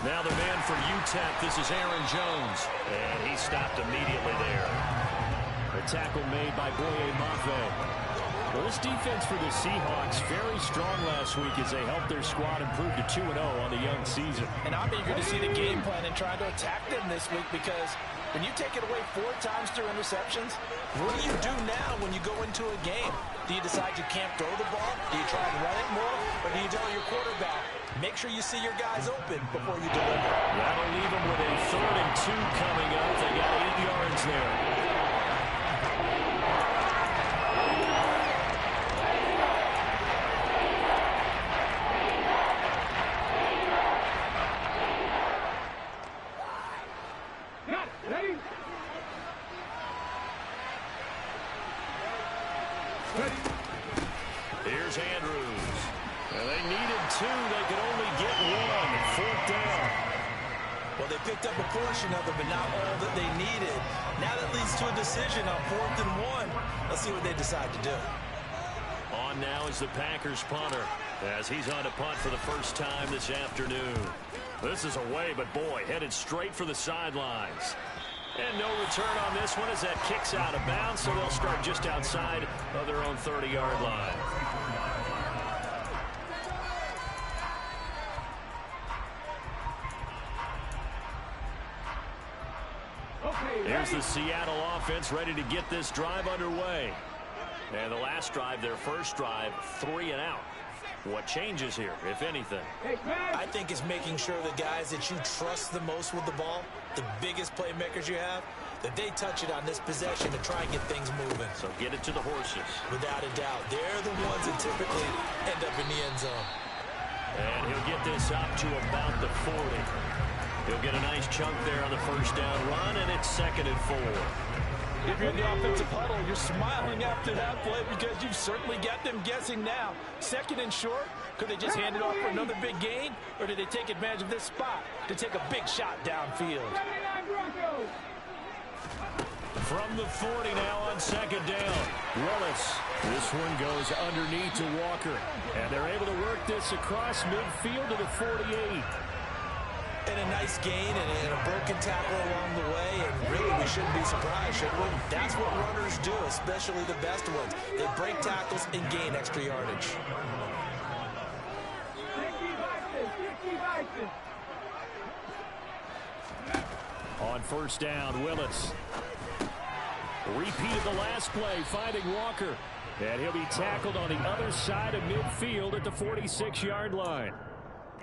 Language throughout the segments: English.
Now the man from UTEP, this is Aaron Jones. And he stopped immediately there. A tackle made by Boye Mafe. Well, this defense for the Seahawks very strong last week as they helped their squad improve to 2-0 on the young season. And I'm eager to see the game plan and try to attack them this week, because when you take it away 4 times through interceptions, what do you do now when you go into a game? Do you decide you can't throw the ball? Do you try and run it more? Or do you tell your quarterback, make sure you see your guys open before you deliver? That'll leave them with a 3rd and 2 coming up. They got 8 yards there. Here's Andrews. And they needed 2. They could only get 1. 4th down. Well, they picked up a portion of it, but not all that they needed. Now that leads to a decision on 4th and 1. Let's see what they decide to do. On now is the Packers punter, as he's on to punt for the first time this afternoon. This is away, but boy, headed straight for the sidelines. And no return on this one as that kicks out of bounds, so they'll start just outside of their own 30-yard line. Here's the Seattle offense ready to get this drive underway. And the last drive, their first drive, 3 and out. What changes here, if anything? I think it's making sure the guys that you trust the most with the ball, the biggest playmakers you have, that they touch it on this possession to try and get things moving. So get it to the horses. Without a doubt. They're the ones that typically end up in the end zone. And he'll get this up to about the 40. He'll get a nice chunk there on the first down run, and it's 2nd and 4. If you're in the offensive huddle, you're smiling after that play because you've certainly got them guessing now. 2nd and short, could they just hand it off for another big gain, or did they take advantage of this spot to take a big shot downfield? From the 40 now on 2nd down. Willis. This one goes underneath to Walker. And they're able to work this across midfield to the 48. And a nice gain and a broken tackle along the way, and really we shouldn't be surprised, should we? That's what runners do, especially the best ones. They break tackles and gain extra yardage. On 1st down, Willis. Repeat of the last play, finding Walker. And he'll be tackled on the other side of midfield at the 46-yard line.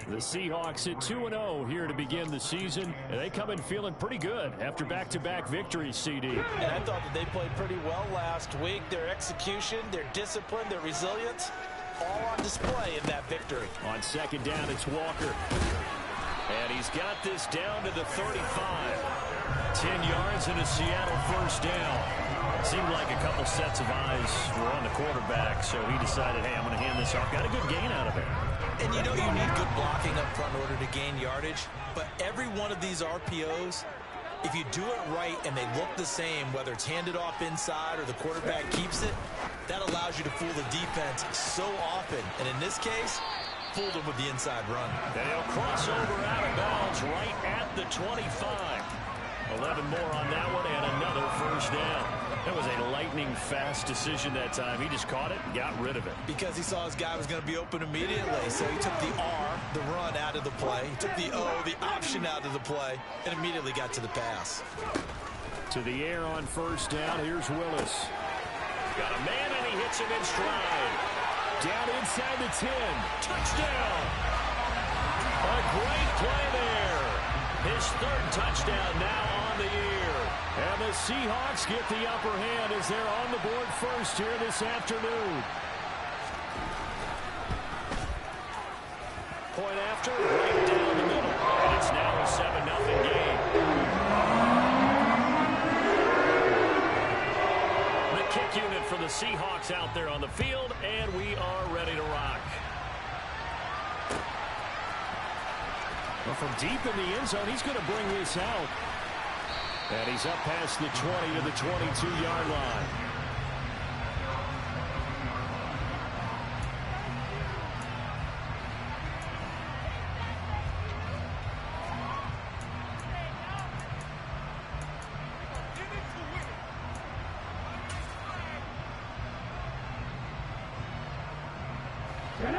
The Seahawks at 2-0 here to begin the season, and they come in feeling pretty good after back-to-back victories, CD. And I thought that they played pretty well last week. Their execution, their discipline, their resilience, all on display in that victory. On 2nd down, it's Walker. And he's got this down to the 35. 10 yards and a Seattle first down. Seemed like a couple sets of eyes were on the quarterback, so he decided, hey, I'm going to hand this off. Got a good gain out of it. And you know you need good blocking up front in order to gain yardage, but every one of these RPOs, if you do it right and they look the same, whether it's handed off inside or the quarterback keeps it, that allows you to fool the defense so often. And in this case, fooled them with the inside run. And he'll cross over out of bounds right at the 25. 11 more on that one and another first down. That was a lightning-fast decision that time. He just caught it and got rid of it. Because he saw his guy was going to be open immediately. So he took the R, the run, out of the play. He took the O, the option, out of the play, and immediately got to the pass. To the air on 1st down. Here's Willis. Got a man, and he hits him in stride. Down inside the 10. Touchdown. A great play there. His 3rd touchdown now on the year. And the Seahawks get the upper hand as they're on the board first here this afternoon. Point after, right down the middle. And it's now a 7-0 game. The kick unit for the Seahawks out there on the field, and we are ready to rock. Well, from deep in the end zone, he's going to bring this out. And he's up past the 20 to the 22-yard line.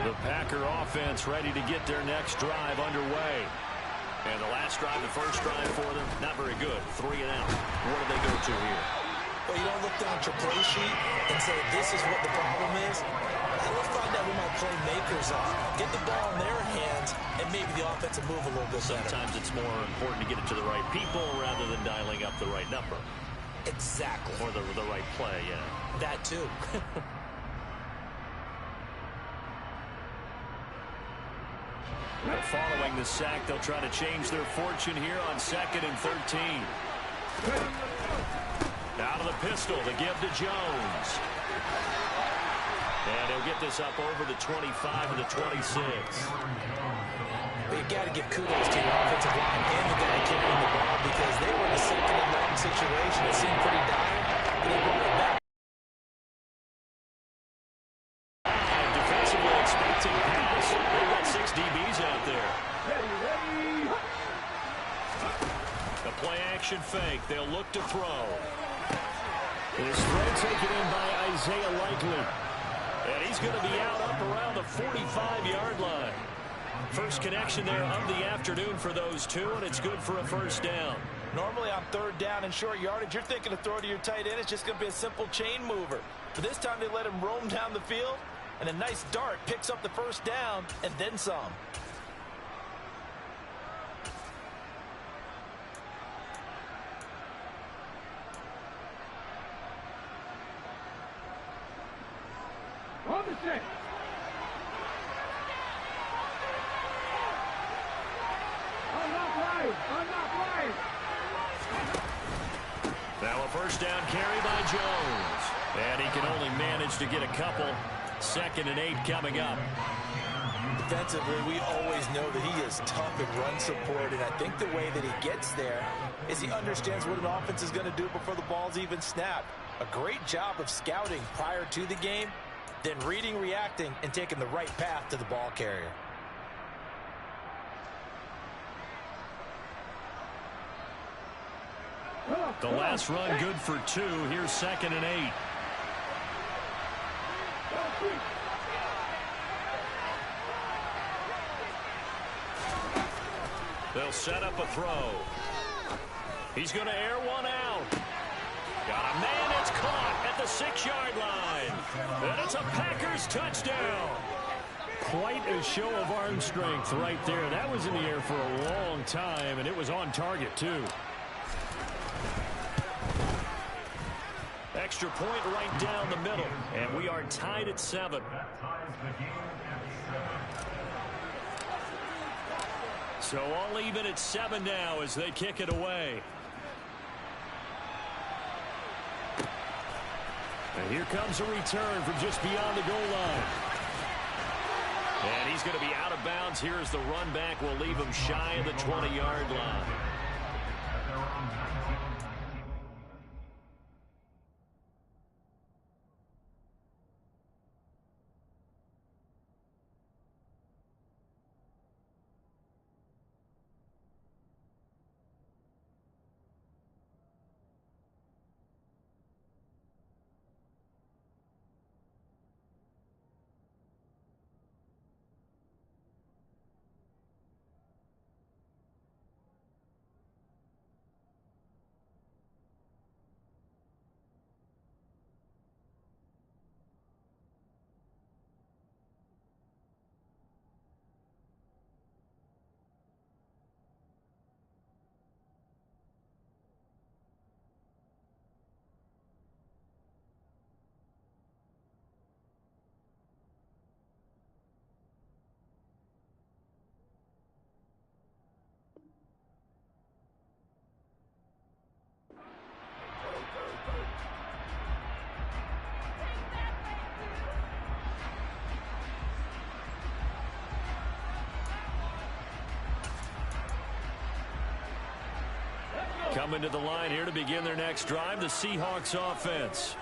The Packer offense ready to get their next drive underway. And the last drive, the first drive for them, not very good. 3 and out. What do they go to here? Well, you don't look down at your play sheet and say, this is what the problem is. Let's find out who my playmakers are. Get the ball in their hands, and maybe the offensive move a little bit better. Sometimes it's more important to get it to the right people rather than dialing up the right number. Exactly. Or the right play, yeah. That too. Following the sack, they'll try to change their fortune here on 2nd and 13. Out of the pistol, the give to Jones. And he'll get this up over the 25 and the 26. You got to give kudos to your offensive line and the guy carrying the ball because they were in a 2nd and long situation. It seemed pretty dire, and they brought it back. Defensively expecting pass. They've got 6 DBs out there. The play action fake. They'll look to throw. This throw taken in by Isaiah Likely. And he's going to be out up around the 45-yard line. First connection there of the afternoon for those two, and it's good for a first down. Normally on 3rd down and short yardage, you're thinking of throw to your tight end. It's just going to be a simple chain mover. But this time they let him roam down the field, and a nice dart picks up the first down and then some. On the 6. Now a first down carry by Jones. And he can only manage to get a couple. 2nd and 8 coming up. Defensively, we always know that he is tough in run support, and I think the way that he gets there is he understands what an offense is going to do before the ball's even snapped. A great job of scouting prior to the game, then reading, reacting, and taking the right path to the ball carrier. The last run good for 2. Here's 2nd and 8. They'll set up a throw. He's going to air one out. Got a man. It's caught at the 6-yard line. And it's a Packers touchdown. Quite a show of arm strength right there. That was in the air for a long time, and it was on target, too. Extra point right down the middle. And we are tied at 7. So all even at 7 now as they kick it away. And here comes a return from just beyond the goal line. And he's going to be out of bounds here as the run back will leave him shy of the 20-yard line. Coming to the line here to begin their next drive, the Seahawks offense.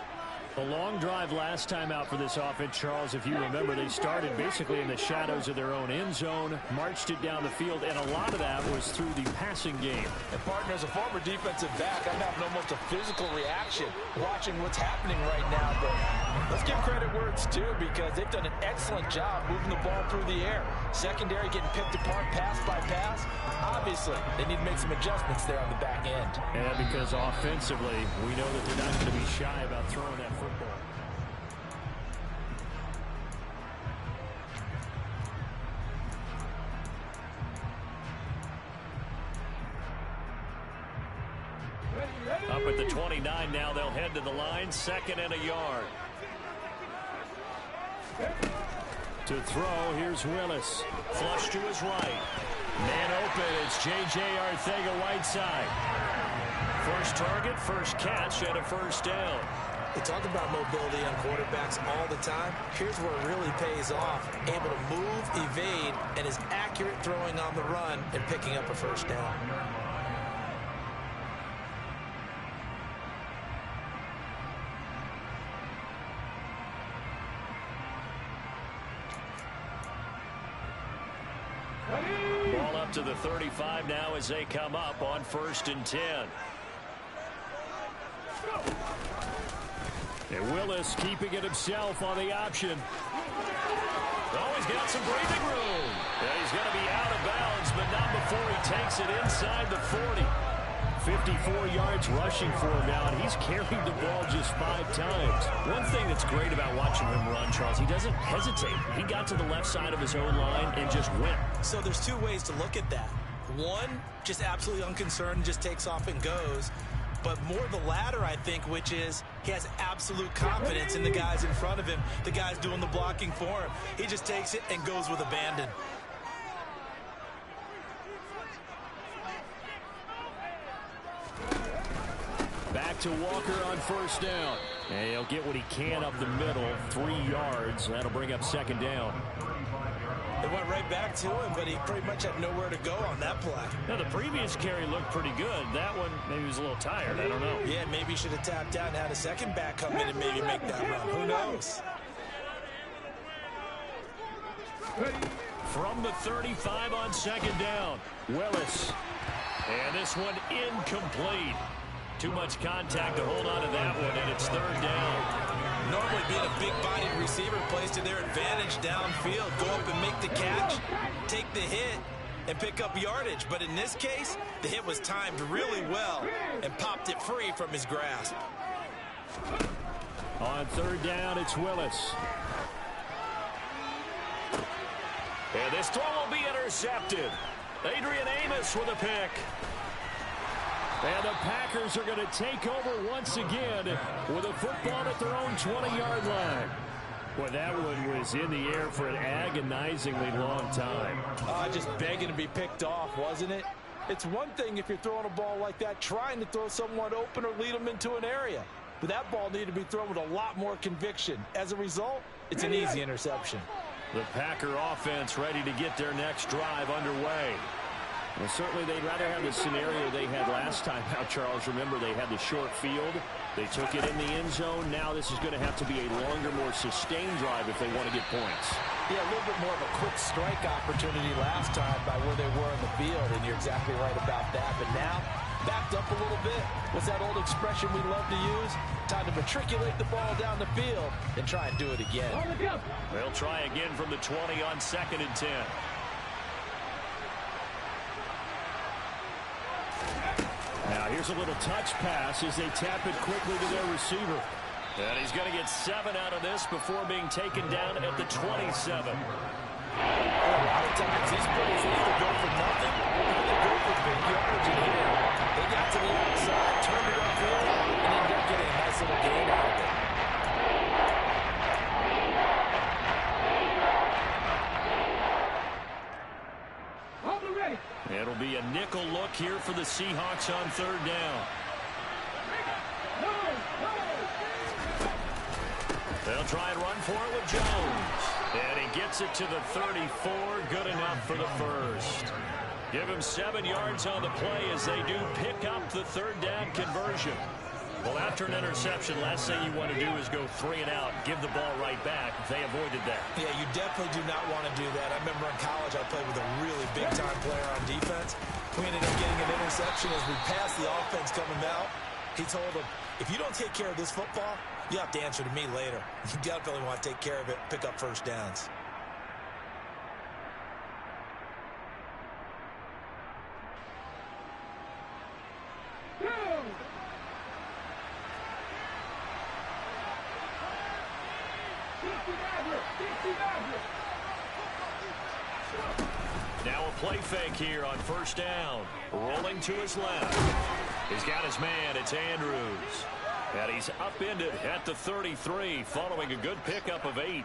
A long drive last time out for this offense, Charles. If you remember, they started basically in the shadows of their own end zone, marched it down the field, and a lot of that was through the passing game. And partner, as a former defensive back, I'm having almost a physical reaction watching what's happening right now. But let's give credit where it's due, because they've done an excellent job moving the ball through the air. Secondary getting picked apart pass by pass. Obviously, they need to make some adjustments there on the back end. And because offensively, we know that they're not going to be shy about throwing that football. Up at the 29 now, they'll head to the line, 2nd and a yard. To throw, here's Willis. Flush to his right. Man open, it's J.J. Arcega-Whiteside. First target, first catch, and a first down. They talk about mobility on quarterbacks all the time. Here's where it really pays off. Able to move, evade, and is accurate throwing on the run and picking up a first down. Ball up to the 35 now as they come up on 1st and 10. And Willis keeping it himself on the option. Oh, he's got some breathing room. Yeah, he's going to be out of bounds, but not before he takes it inside the 40. 54 yards rushing for him now, and he's carried the ball just 5 times. One thing that's great about watching him run, Charles, he doesn't hesitate. He got to the left side of his own line and just went. So there's 2 ways to look at that. One, just absolutely unconcerned, just takes off and goes. But more the latter, I think, which is he has absolute confidence in the guys in front of him, the guys doing the blocking for him. He just takes it and goes with abandon. Back to Walker on 1st down. And he'll get what he can up the middle, 3 yards. That'll bring up 2nd down. It went right back to him, but he pretty much had nowhere to go on that play. Now, the previous carry looked pretty good. That one, maybe he was a little tired. I don't know. Yeah, maybe he should have tapped out and had a second back come in and maybe make that run. Who knows? From the 35 on 2nd down, Willis. And this one incomplete. Too much contact to hold on to that one, and it's 3rd down. Normally being a big-bodied receiver plays to their advantage downfield. Go up and make the catch, take the hit, and pick up yardage. But in this case, the hit was timed really well and popped it free from his grasp. On 3rd down, it's Willis. And this throw will be intercepted. Adrian Amos with a pick. And the Packers are going to take over once again with a football at their own 20-yard line. Well, that one was in the air for an agonizingly long time. Just begging to be picked off, wasn't it? It's one thing if you're throwing a ball like that, trying to throw someone open or lead them into an area. But that ball needed to be thrown with a lot more conviction. As a result, it's an easy interception. The Packer offense ready to get their next drive underway. Well, certainly they'd rather have the scenario they had last time out, Charles. Remember, they had the short field. They took it in the end zone. Now this is going to have to be a longer, more sustained drive if they want to get points. Yeah, a little bit more of a quick strike opportunity last time by where they were in the field, and you're exactly right about that. But now, backed up a little bit. What's that old expression we love to use? Time to matriculate the ball down the field and try and do it again. They'll try again from the 20 on 2nd and 10. Now here's a little touch pass as they tap it quickly to their receiver. And he's going to get 7 out of this before being taken down at the 27. A lot of times these plays either go for nothing or they go for big yardage in here. They got to the outside, turned it upfield, and ended up getting a nice little gain out of it. It'll be a nickel look here for the Seahawks on 3rd down. They'll try and run for it with Jones. And he gets it to the 34. Good enough for the first. Give him 7 yards on the play as they do pick up the 3rd down conversion. Well, after an interception, last thing you want to do is go 3 and out, give the ball right back. They avoided that. Yeah, you definitely do not want to do that. I remember in college I played with a really big-time player on defense. We ended up getting an interception as we passed the offense coming out. He told him, if you don't take care of this football, you have to answer to me later. You definitely want to take care of it, pick up first downs. Now a play fake here on first down. Rolling to his left. He's got his man. It's Andrews. And he's upended at the 33 following a good pickup of 8.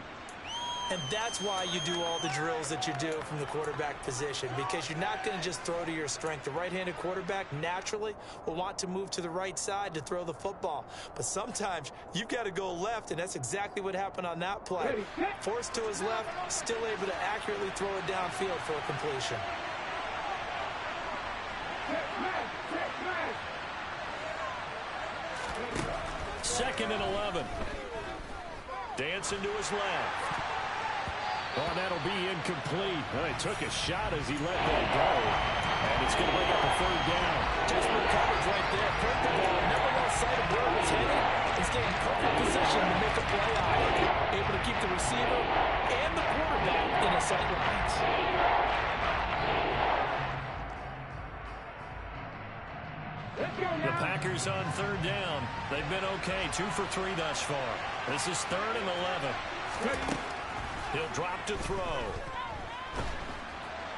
And that's why you do all the drills that you do from the quarterback position, because you're not going to just throw to your strength. The right-handed quarterback naturally will want to move to the right side to throw the football. But sometimes you've got to go left, and that's exactly what happened on that play. Forced to his left, still able to accurately throw it downfield for a completion. Second and 11. Dancing to his left. Oh, that'll be incomplete. Well, he took a shot as he let that go. And it's going to bring up a 3rd down. Just good coverage right there. Put the ball, never lost sight of where it was headed. He's getting perfect position to make a play on it. Able to keep the receiver and the quarterback in his sight lines. The Packers on 3rd down. They've been okay. 2 for 3 thus far. This is 3rd and 11. He'll drop to throw.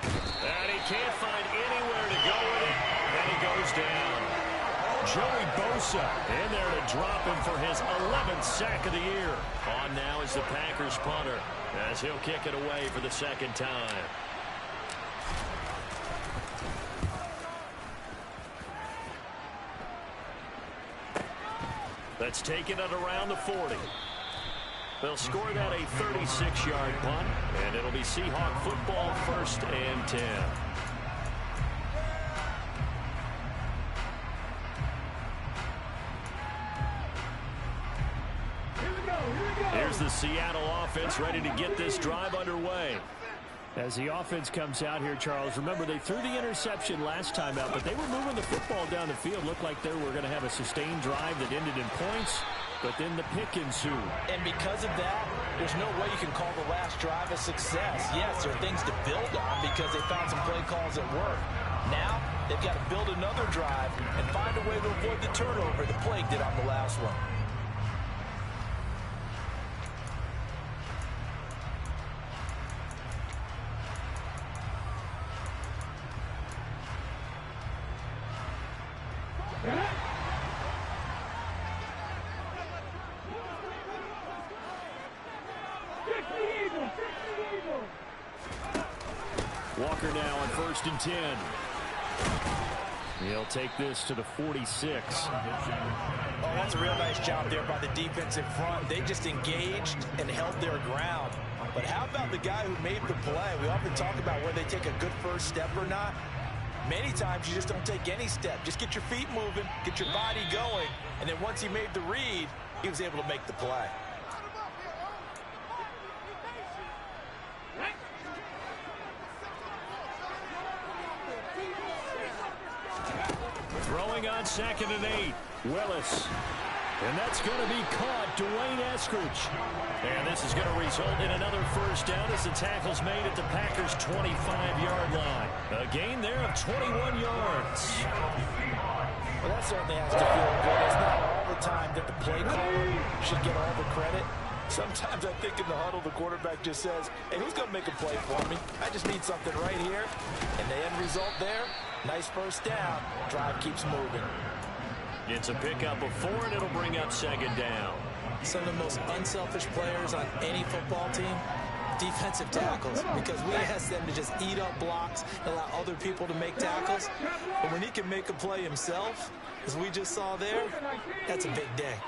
And he can't find anywhere to go with it. And he goes down. Joey Bosa in there to drop him for his 11th sack of the year. On now is the Packers punter as he'll kick it away for the 2nd time. Let's take it at around the 40. They'll score that a 36-yard punt, and it'll be Seahawk football 1st and 10. Here's the Seattle offense ready to get this drive underway. As the offense comes out here, Charles, remember they threw the interception last time out, but they were moving the football down the field. Looked like they were going to have a sustained drive that ended in points, but then the pick ensued. And because of that, there's no way you can call the last drive a success. Yes, there are things to build on because they found some play calls that work. Now, they've got to build another drive and find a way to avoid the turnover the Plague did on the last one. Walker now on 1st and 10. He'll take this to the 46. Oh, that's a real nice job there by the defense in front. They just engaged and held their ground. But how about the guy who made the play? We often talk about whether they take a good first step or not. Many times you just don't take any step. Just get your feet moving, get your body going, and then once he made the read, he was able to make the play. Throwing on 2nd and 8. Willis. And that's going to be caught. Dwayne Eskridge. And this is going to result in another 1st down as the tackle's made at the Packers' 25-yard line. A gain there of 21 yards. Well, that certainly has to feel good. It's not all the time that the play caller should get all the credit. Sometimes I think in the huddle, the quarterback just says, hey, who's going to make a play for me? I just need something right here. And the end result there, nice 1st down. Drive keeps moving. It's a pickup of 4, and it'll bring up 2nd down. Some of the most unselfish players on any football team, defensive tackles, because we ask them to just eat up blocks and allow other people to make tackles. But when he can make a play himself, as we just saw there, that's a big day.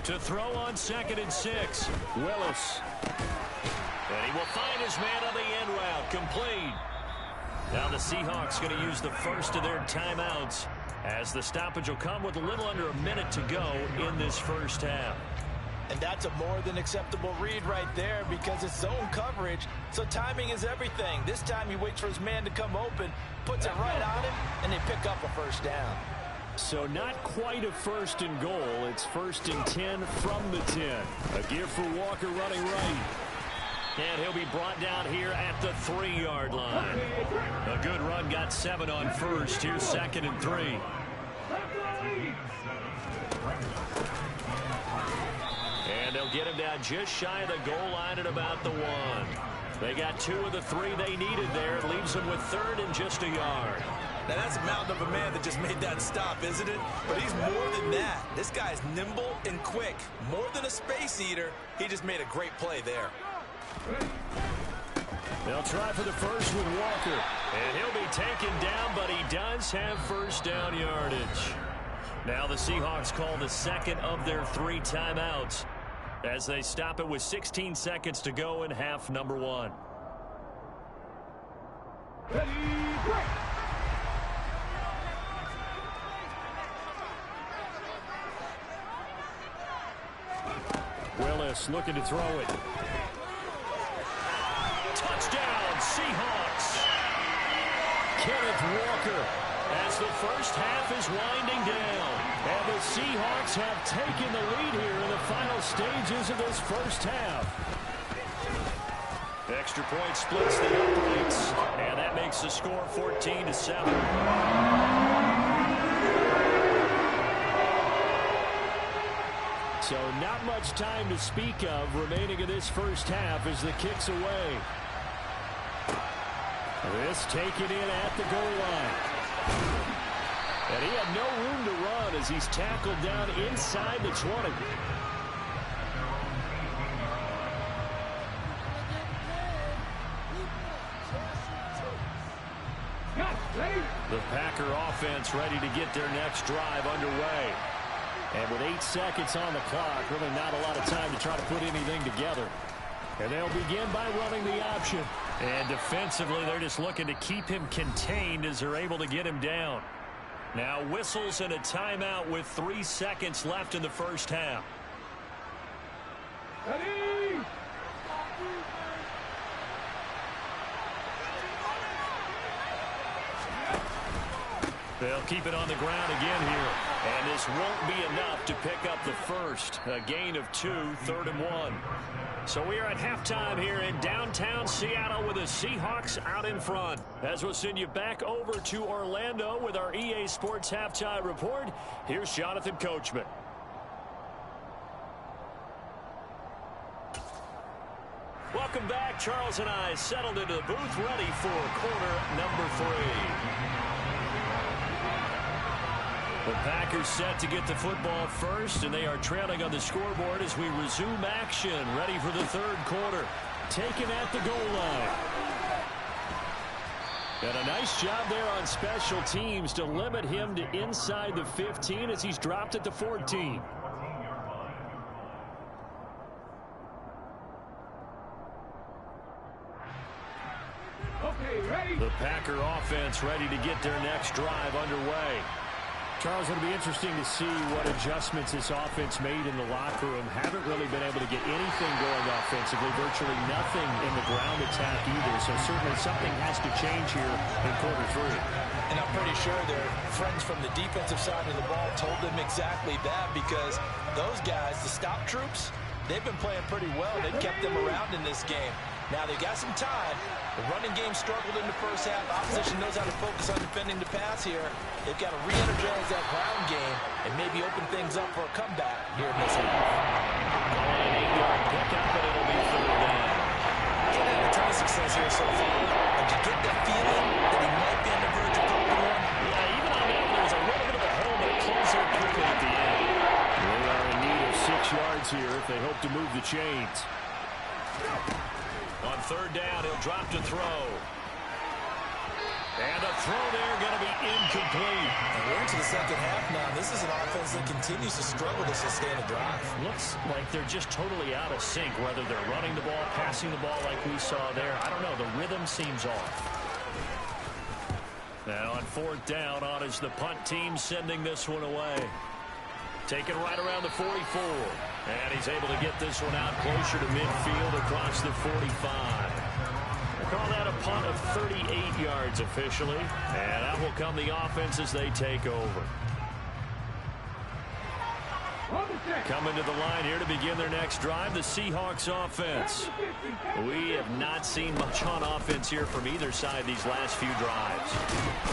To throw on 2nd and 6. Willis. And he will find his man on the end route. Complete. Now the Seahawks going to use the first of their timeouts as the stoppage will come with a little under a minute to go in this first half. And that's a more than acceptable read right there because it's zone coverage, so timing is everything. This time he waits for his man to come open, puts it right on him, and they pick up a first down. So not quite a first and goal. It's 1st and 10 from the 10. A give for Walker running right. And he'll be brought down here at the 3-yard line. A good run, got 7 on first. Here's 2nd and 3. And they'll get him down just shy of the goal line at about the 1. They got 2 of the 3 they needed there. It leaves them with 3rd and just a yard. Now, that's a mountain of a man that just made that stop, isn't it? But he's more than that. This guy's nimble and quick. More than a space eater, he just made a great play there. They'll try for the first with Walker. And he'll be taken down, but he does have first down yardage. Now the Seahawks call the second of their 3 timeouts as they stop it with 16 seconds to go in half number 1. Ready, break. Willis looking to throw it. Touchdown, Seahawks. Kenneth Walker As the first half is winding down. and the Seahawks have taken the lead here in the final stages of this first half. Extra point splits the uprights, and that makes the score 14-7. So not much time to speak of remaining in this first half as the kick's away. This taken in at the goal line. And he had no room to run as he's tackled down inside the 20. The Packer offense ready to get their next drive underway. And with 8 seconds on the clock, really not a lot of time to try to put anything together. And they'll begin by running the option. And defensively, they're just looking to keep him contained as they're able to get him down. Now whistles and a timeout with 3 seconds left in the first half. Ready. They'll keep it on the ground again here. And this won't be enough to pick up the first. A gain of 2, 3rd and 1. So we are at halftime here in downtown Seattle with the Seahawks out in front. As we'll send you back over to Orlando with our EA Sports Halftime Report, here's Jonathan Coachman. Welcome back. Charles and I settled into the booth ready for quarter number 3. The Packers set to get the football first, and they are trailing on the scoreboard as we resume action, ready for the 3rd quarter. Taken at the goal line. And a nice job there on special teams to limit him to inside the 15 as he's dropped at the 14. Okay, ready. The Packer offense ready to get their next drive underway. Charles, it'll be interesting to see what adjustments this offense made in the locker room. Haven't really been able to get anything going offensively, virtually nothing in the ground attack either. So certainly something has to change here in quarter 3. And I'm pretty sure their friends from the defensive side of the ball told them exactly that, because those guys, the stop troops, they've been playing pretty well. They've kept them around in this game. Now they got some time. The running game struggled in the first half. Opposition knows how to focus on defending the pass here. They've got to re-energize that ground game and maybe open things up for a comeback here in this half. Calling an 8-yard pickup, and it'll be 3rd down. He's had a ton of success here so far. But you get that feeling that he might be on the verge of dropping one. Yeah, even on that, there's a little bit of a hole, but it closed out quickly at the end. They are in need of 6 yards here if they hope to move the chains. On 3rd down, he'll drop to throw. And a throw there going to be incomplete. And we're into the second half now. This is an offense that continues to struggle to sustain a drive. Looks like they're just totally out of sync, whether they're running the ball, passing the ball like we saw there. I don't know. The rhythm seems off. And on fourth down, on is the punt team sending this one away. Taken right around the 44. And he's able to get this one out closer to midfield across the 45. We'll call that a punt of 38 yards officially. And out will come the offense as they take over. Coming to the line here to begin their next drive, the Seahawks offense. We have not seen much on offense here from either side these last few drives.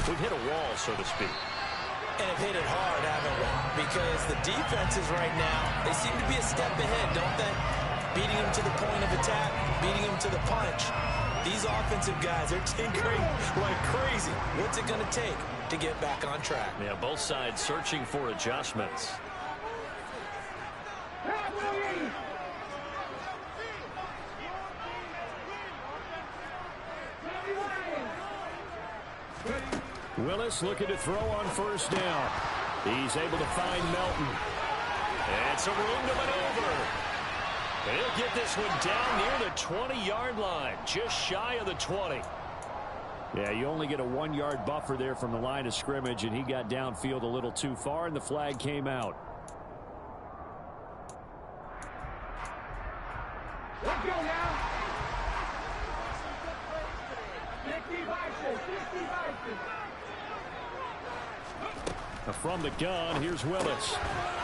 We've hit a wall, so to speak. And have hit it hard, haven't we? Because the defenses right now, they seem to be a step ahead, don't they? Beating them to the point of attack, beating them to the punch. These offensive guys are tinkering like crazy. What's it going to take to get back on track? Yeah, both sides searching for adjustments. Willis looking to throw on first down. He's able to find Melton. And some room to maneuver. He'll get this one down near the 20-yard line, just shy of the 20. Yeah, you only get a 1-yard buffer there from the line of scrimmage, and he got downfield a little too far, and the flag came out. Let's go now. 60 Vikings, 60 Vikings. From the gun, here's Willis.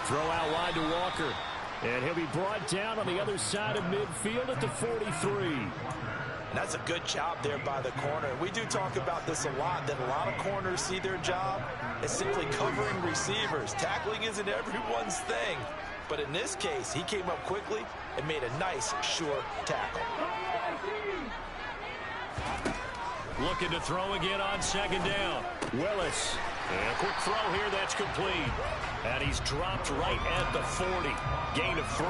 Throw out wide to Walker. And he'll be brought down on the other side of midfield at the 43. And that's a good job there by the corner. We do talk about this a lot, that a lot of corners see their job as simply covering receivers. Tackling isn't everyone's thing. But in this case, he came up quickly and made a nice, sure tackle. Looking to throw again on second down. Willis. And a quick throw here that's complete. And he's dropped right at the 40. Gain of 3.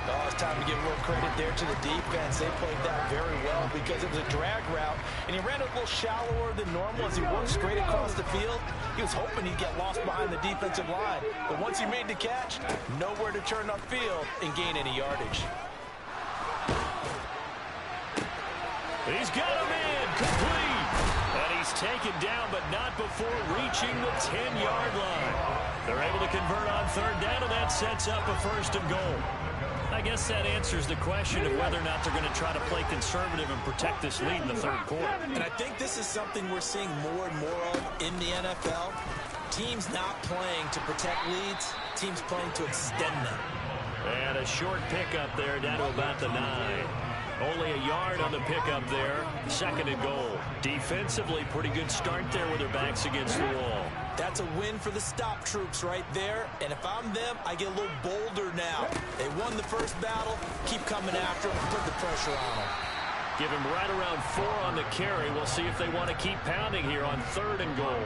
Oh, it's time to give a little credit there to the defense. They played that very well because it was a drag route, and he ran a little shallower than normal as he worked straight across the field. He was hoping he'd get lost behind the defensive line, but once he made the catch, nowhere to turn upfield and gain any yardage. He's got him in, complete. And he's taken down, but not before reaching the 10-yard line. They're able to convert on third down, and that sets up a first and goal. I guess that answers the question of whether or not they're going to try to play conservative and protect this lead in the third quarter. And I think this is something we're seeing more and more of in the NFL. Teams not playing to protect leads, teams playing to extend them. And a short pickup there down to about the 9. Only a yard on the pickup there. Second and goal. Defensively, pretty good start there with their backs against the wall. That's a win for the stop troops right there. And if I'm them, I get a little bolder now. They won the first battle. Keep coming after them. Put the pressure on them. Give him right around 4 on the carry. We'll see if they want to keep pounding here on third and goal.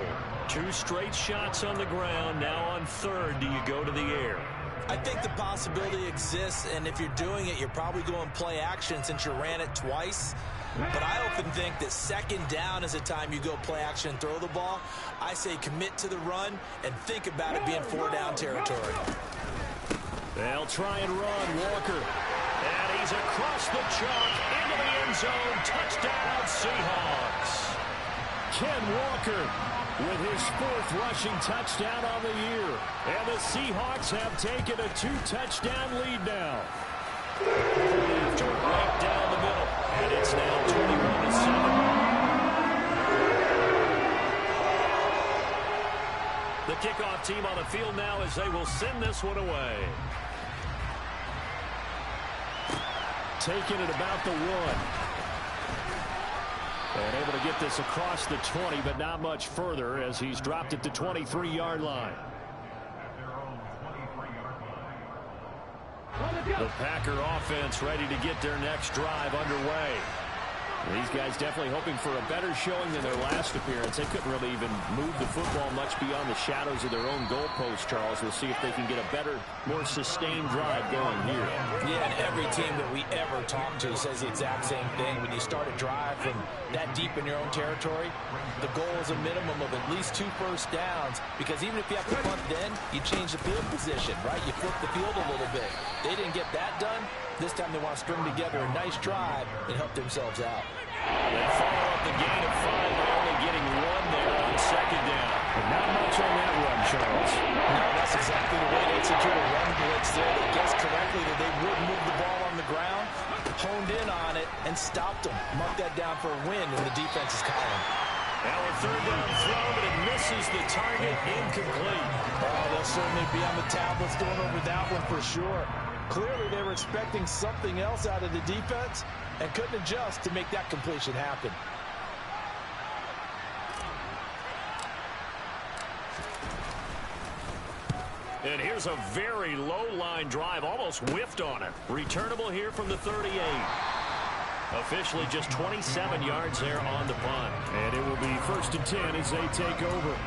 2 straight shots on the ground. Now on third, do you go to the air? I think the possibility exists, and if you're doing it, you're probably going play action since you ran it twice. But I often think that second down is a time you go play action and throw the ball. I say commit to the run and think about it being 4-down territory. They'll try and run. Walker. And he's across the chalk into the end zone. Touchdown, Seahawks. Ken Walker with his 4th rushing touchdown on the year. And the Seahawks have taken a 2-touchdown lead now. After right down the middle. And it's now 21-7. The kickoff team on the field now as they will send this one away. Taking it about the 1. And able to get this across the 20, but not much further as he's dropped it to 23-yard line. The Packer offense ready to get their next drive underway. These guys definitely hoping for a better showing than their last appearance. They couldn't really even move the football much beyond the shadows of their own goalpost, Charles. We'll see if they can get a better, more sustained drive going here. Yeah, and every team that we ever talk to says the exact same thing. When you start a drive from that deep in your own territory, the goal is a minimum of at least 2 first downs, because even if you have to punt then, you change the field position, right? You flip the field a little bit. They didn't get that done. This time they want to string together a nice drive and help themselves out. They follow up the gain of 5 by only getting 1 for a win in the defense's column. Now a third down throw, but it misses the target, incomplete. Oh, they'll certainly be on the tablets going over that one for sure. Clearly they were expecting something else out of the defense and couldn't adjust to make that completion happen. And here's a very low-line drive, almost whiffed on it. Returnable here from the 38. Officially just 27 yards there on the punt. And it will be 1st and 10 as they take over.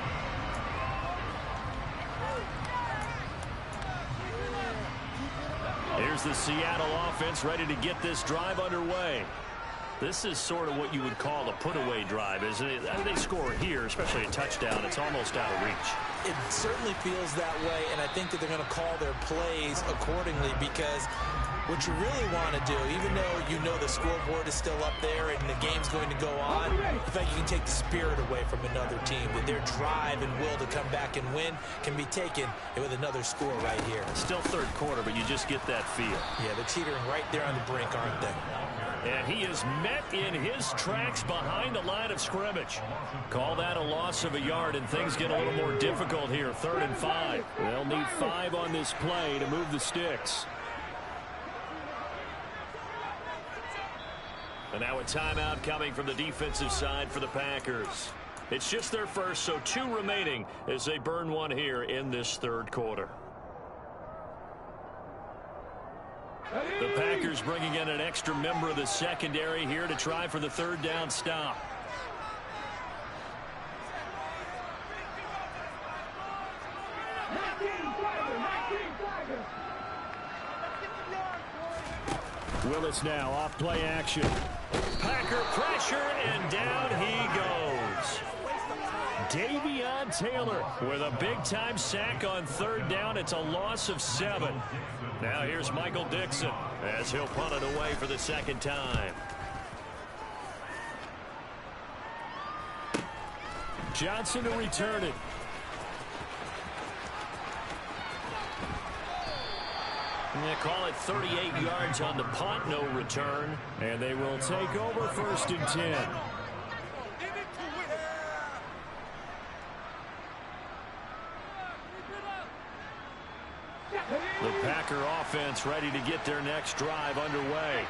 Here's the Seattle offense ready to get this drive underway. This is sort of what you would call a put-away drive, isn't it? I mean, they score here, especially a touchdown. It's almost out of reach. It certainly feels that way, and I think that they're going to call their plays accordingly because what you really want to do, even though you know the scoreboard is still up there and the game's going to go on, I think you can take the spirit away from another team. That their drive and will to come back and win can be taken with another score right here. Still third quarter, but you just get that feel. Yeah, they're teetering right there on the brink, aren't they? And he is met in his tracks behind the line of scrimmage. Call that a loss of a yard, and things get a little more difficult here. 3rd and 5. They'll need 5 on this play to move the sticks. And now a timeout coming from the defensive side for the Packers. It's just their first, so 2 remaining as they burn one here in this third quarter. The Packers bringing in an extra member of the secondary here to try for the 3rd down stop. Willis now off play action. Packer pressure, and down he goes. Davion Taylor with a big-time sack on 3rd down. It's a loss of 7. Now here's Michael Dixon as he'll punt it away for the 2nd time. Johnson to return it. And they call it 38 yards on the punt, no return. And they will take over 1st and 10. The Packer offense ready to get their next drive underway.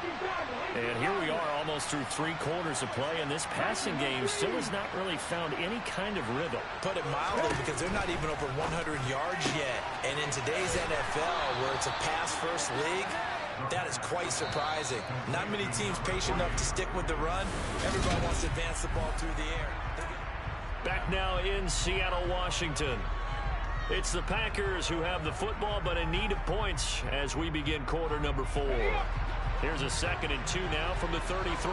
And here we are almost through 3 quarters of play, and this passing game still has not really found any kind of rhythm. Put it mildly, because they're not even over 100 yards yet. And in today's NFL, where it's a pass-first league, that is quite surprising. Not many teams patient enough to stick with the run. Everybody wants to advance the ball through the air. Back now in Seattle, Washington. It's the Packers who have the football, but in need of points as we begin quarter number 4. Here's a 2nd and 2 now from the 33.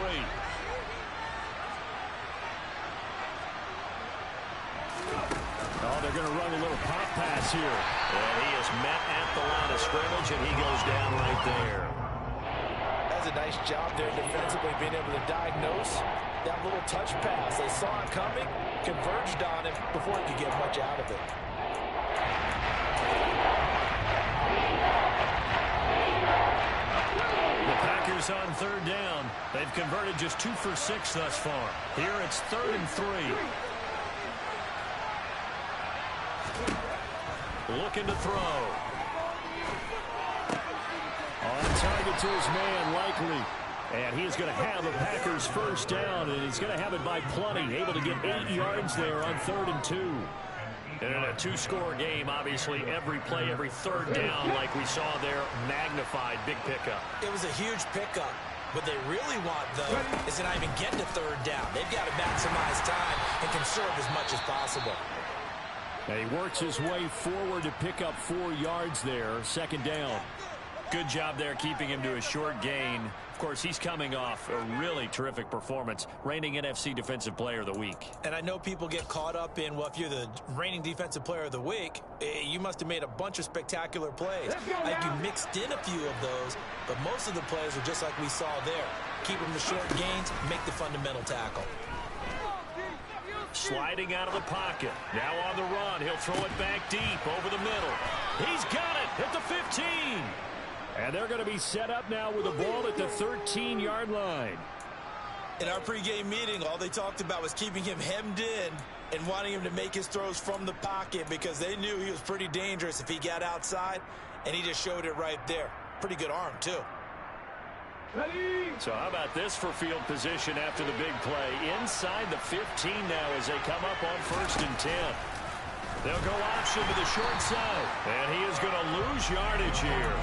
Oh, they're going to run a little pop pass here. And he is met at the line of scrimmage, and he goes down right there. That's a nice job there defensively, being able to diagnose that little touch pass. They saw it coming, converged on him before he could get much out of it. The Packers on 3rd down. They've converted just 2 for 6 thus far. Here it's 3rd and 3. Looking to throw. On target to his man, Likely. And he is going to have a Packers 1st down, and he's going to have it by plenty. Able to get 8 yards there on 3rd and 2. And in a 2-score game, obviously, every play, every 3rd down, like we saw there, magnified, big pickup. It was a huge pickup. What they really want, though, is to not even get to 3rd down. They've got to maximize time and conserve as much as possible. And he works his way forward to pick up 4 yards there, 2nd down. Good job there keeping him to a short gain. Of course, he's coming off a really terrific performance, reigning NFC Defensive Player of the Week. And I know people get caught up in, well, if you're the reigning Defensive Player of the Week, you must have made a bunch of spectacular plays. I think you mixed in a few of those, but most of the plays are just like we saw there. Keep them to short gains, make the fundamental tackle. Sliding out of the pocket. Now on the run. He'll throw it back deep over the middle. He's got it at the 15. And they're going to be set up now with the ball at the 13-yard line. In our pregame meeting, all they talked about was keeping him hemmed in and wanting him to make his throws from the pocket because they knew he was pretty dangerous if he got outside, and he just showed it right there. Pretty good arm, too. So how about this for field position after the big play? Inside the 15 now as they come up on 1st and 10. They'll go option to the short side, and he is going to lose yardage here.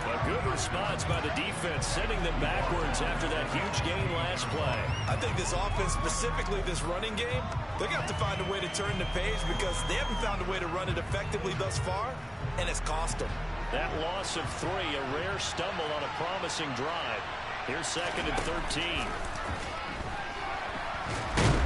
A good response by the defense, sending them backwards after that huge gain last play. I think this offense, specifically this running game, they're going to have to find a way to turn the page because they haven't found a way to run it effectively thus far, and it's cost them. That loss of 3, a rare stumble on a promising drive. Here's 2nd and 13.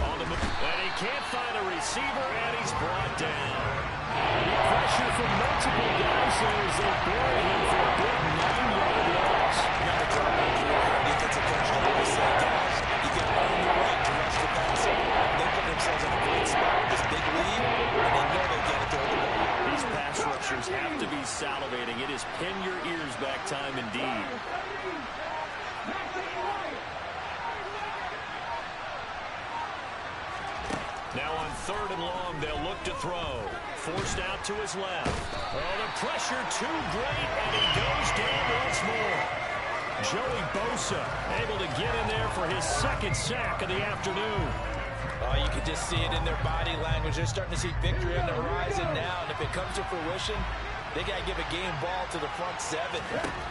On the move, and he can't find a receiver, and he's brought down. Pressure from multiple guys as they bury him for a big 9-yard loss. You got to drop on the defensive coach always say, guys, you got to earn the right to rush the passer. They put themselves in a great spot with this big lead, and they know they get it to the ball. These pass rushers have to be salivating. It is pin your ears back time indeed. Now on 3rd and long, they'll look to throw. Forced out to his left. Oh, the pressure too great, and he goes down once more. Joey Bosa able to get in there for his 2nd sack of the afternoon. Oh, you can just see it in their body language. They're starting to see victory on the horizon now, and if it comes to fruition, they got to give a game ball to the front 7.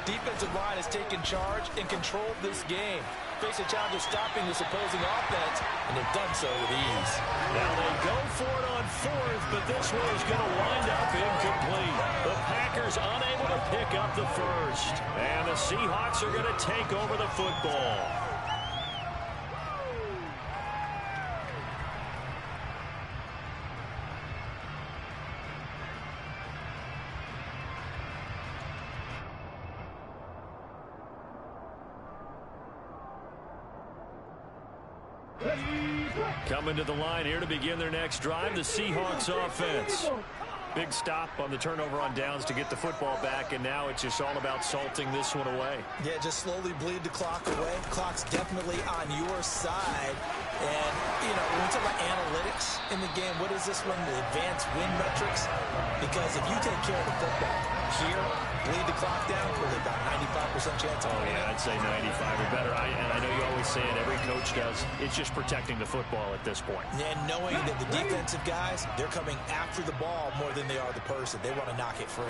Defensive line has taken charge and controlled this game. Face a challenge of stopping this opposing offense, and they've done so with ease. Now they go for it on 4th, but this one is going to wind up incomplete. The Packers unable to pick up the first, and the Seahawks are going to take over the football. Coming to the line here to begin their next drive, the Seahawks offense. Big stop on the turnover on downs to get the football back, and now it's just all about salting this one away. Yeah, just slowly bleed the clock away. Clock's definitely on your side. And, you know, when we talk about analytics in the game, what is this one? The advanced win metrics? Because if you take care of the football here, bleed the clock down, probably about 95% chance of winning. Yeah, I'd say 95 or better. And I know you always say it, every coach does. It's just protecting the football at this point. And knowing that the defensive guys, they're coming after the ball more than they are the person. They want to knock it free.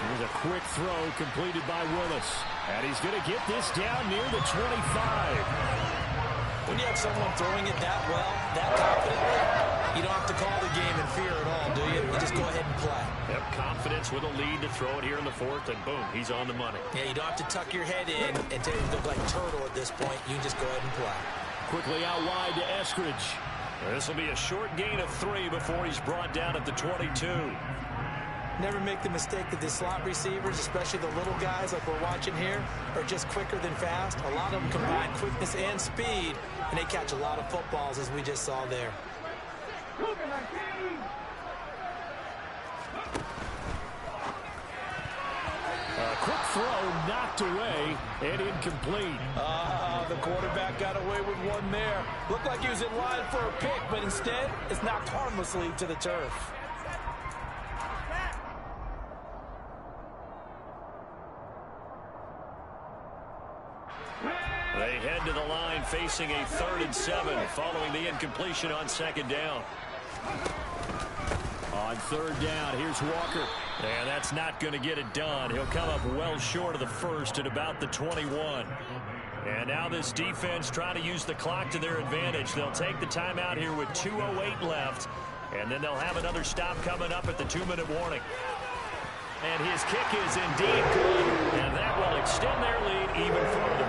Here's a quick throw completed by Willis. And he's going to get this down near the 25. When you have someone throwing it that well, that confidently, you don't have to call the game in fear at all, do you? You just go ahead and play. Yep, confidence with a lead to throw it here in the 4th, and boom, he's on the money. Yeah, you don't have to tuck your head in and look like turtle at this point. You can just go ahead and play. Quickly out wide to Eskridge. This will be a short gain of 3 before he's brought down at the 22. Never make the mistake that the slot receivers, especially the little guys like we're watching here, are just quicker than fast. A lot of them combine quickness and speed, and they catch a lot of footballs, as we just saw there. A quick throw knocked away and incomplete. The quarterback got away with one there. Looked like he was in line for a pick, but instead, it's knocked harmlessly to the turf. They head to the line facing a 3rd and 7 following the incompletion on 2nd down. On 3rd down, here's Walker. And that's not going to get it done. He'll come up well short of the first at about the 21. And now this defense trying to use the clock to their advantage. They'll take the timeout here with 2:08 left. And then they'll have another stop coming up at the 2-minute warning. And his kick is indeed good. And that will extend their lead even further.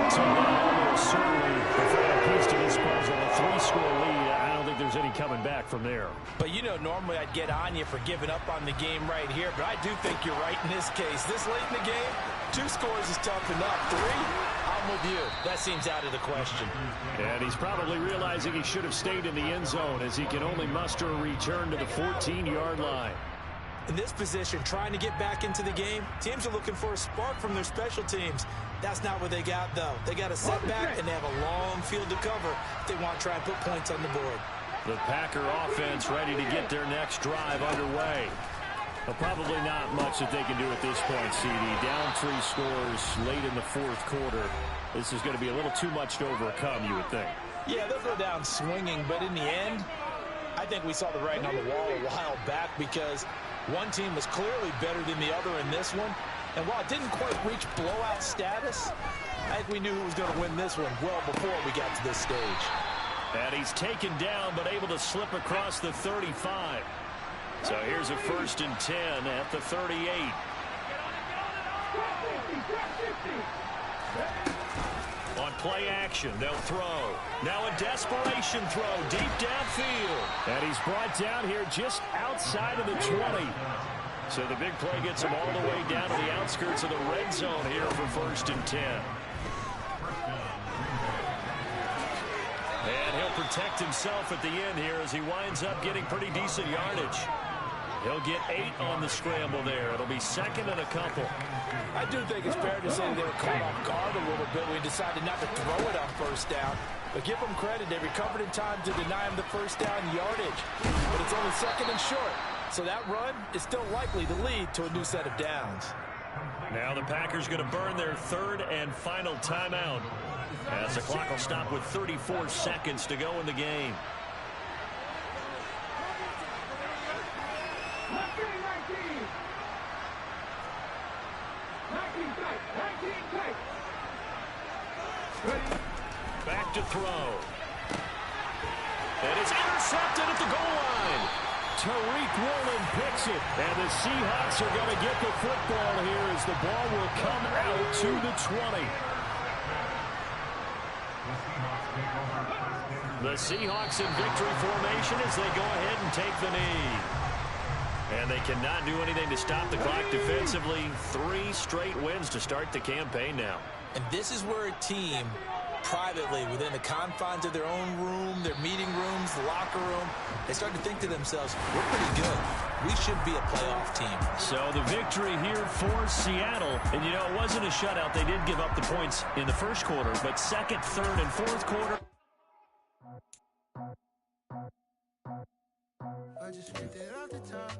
So that will certainly provide a piece to this puzzle. A 3-score lead. I don't think there's any coming back from there. But, you know, normally I'd get on you for giving up on the game right here. But I do think you're right in this case. This late in the game, 2 scores is tough enough. 3, I'm with you. That seems out of the question. And he's probably realizing he should have stayed in the end zone as he can only muster a return to the 14-yard line. In this position, trying to get back into the game, teams are looking for a spark from their special teams. That's not what they got, though. They got a setback, and they have a long field to cover if they want to try and put points on the board. The Packer offense ready to get their next drive underway. Well, probably not much that they can do at this point, CD. Down 3 scores late in the fourth quarter. This is going to be a little too much to overcome, you would think. Yeah, they'll go down swinging, but in the end, I think we saw the writing on the wall a while back because one team was clearly better than the other in this one. And while it didn't quite reach blowout status, I think we knew who was going to win this one well before we got to this stage. And he's taken down but able to slip across the 35. So here's a 1st and 10 at the 38. On play action, they'll throw. Now a desperation throw deep downfield. And he's brought down here just outside of the 20. So the big play gets him all the way down to the outskirts of the red zone here for 1st and 10. And he'll protect himself at the end here as he winds up getting pretty decent yardage. He'll get 8 on the scramble there. It'll be 2nd and a couple. I do think it's fair to say they were caught off guard a little bit. We decided not to throw it on 1st down. But give them credit. They recovered in time to deny him the 1st down yardage. But it's only 2nd and short. So that run is still likely to lead to a new set of downs. Now the Packers going to burn their 3rd and final timeout as the clock will stop with 34 seconds to go in the game. Back to throw. And it's intercepted at the goal line. Tariq Woolen picks it. And the Seahawks are going to get the football here as the ball will come out to the 20. The Seahawks in victory formation as they go ahead and take the knee. And they cannot do anything to stop the clock defensively. 3 straight wins to start the campaign now. And this is where a team, privately, within the confines of their own room, their meeting rooms, the locker room, they start to think to themselves, we're pretty good. We should be a playoff team. So the victory here for Seattle. And, you know, it wasn't a shutout. They did give up the points in the first quarter. But 2nd, 3rd, and 4th quarter. I just ripped it off the top.